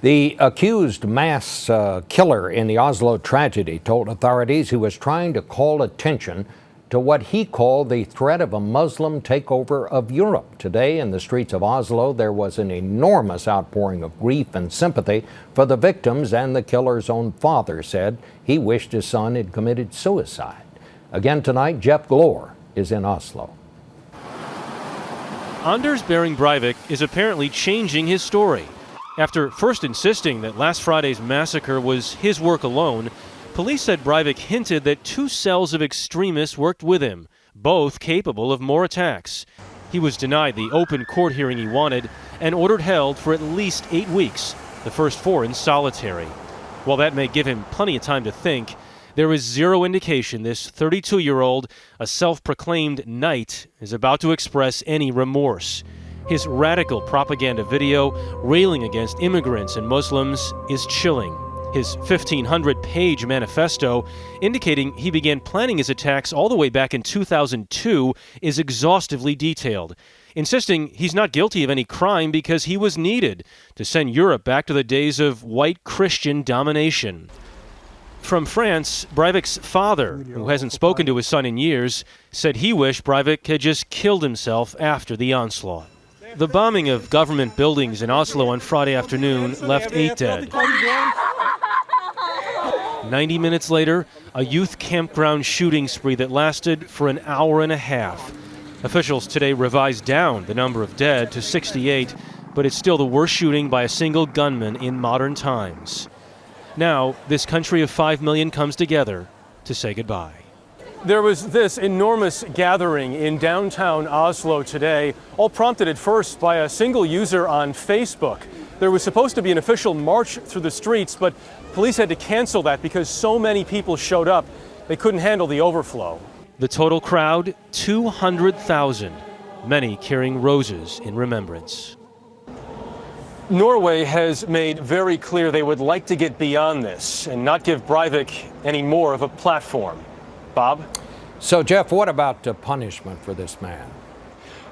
The accused mass killer in the Oslo tragedy told authorities he was trying to call attention to what he called the threat of a Muslim takeover of Europe. Today, in the streets of Oslo, there was an enormous outpouring of grief and sympathy for the victims, and the killer's own father said he wished his son had committed suicide. Again tonight, Jeff Glor is in Oslo. Anders Breivik is apparently changing his story. After first insisting that last Friday's massacre was his work alone, police said Breivik hinted that two cells of extremists worked with him, both capable of more attacks. He was denied the open court hearing he wanted and ordered held for at least 8 weeks, the first 4 in solitary. While that may give him plenty of time to think, there is zero indication this 32-year-old, a self-proclaimed knight, is about to express any remorse. His radical propaganda video railing against immigrants and Muslims is chilling. His 1,500-page manifesto, indicating he began planning his attacks all the way back in 2002, is exhaustively detailed, insisting he's not guilty of any crime because he was needed to send Europe back to the days of white Christian domination. From France, Breivik's father, who hasn't spoken to his son in years, said he wished Breivik had just killed himself after the onslaught. The bombing of government buildings in Oslo on Friday afternoon left 8 dead. 90 minutes later, a youth campground shooting spree that lasted for an hour and a half. Officials today revised down the number of dead to 68, but it's still the worst shooting by a single gunman in modern times. Now, this country of 5 million comes together to say goodbye. There was this enormous gathering in downtown Oslo today, all prompted at first by a single user on Facebook. There was supposed to be an official march through the streets, but police had to cancel that because so many people showed up, they couldn't handle the overflow. The total crowd, 200,000, many carrying roses in remembrance. Norway has made very clear they would like to get beyond this and not give Breivik any more of a platform. Bob? So, Jeff, what about punishment for this man?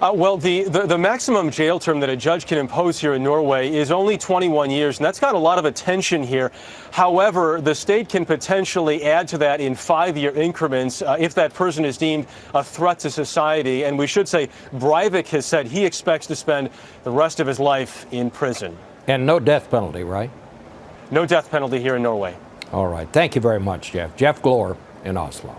Well, the maximum jail term that a judge can impose here in Norway is only 21 years, and that's got a lot of attention here. However, the state can potentially add to that in 5-year increments if that person is deemed a threat to society. And we should say Breivik has said he expects to spend the rest of his life in prison. And no death penalty, right? No death penalty here in Norway. All right. Thank you very much, Jeff. Jeff Glor in Oslo.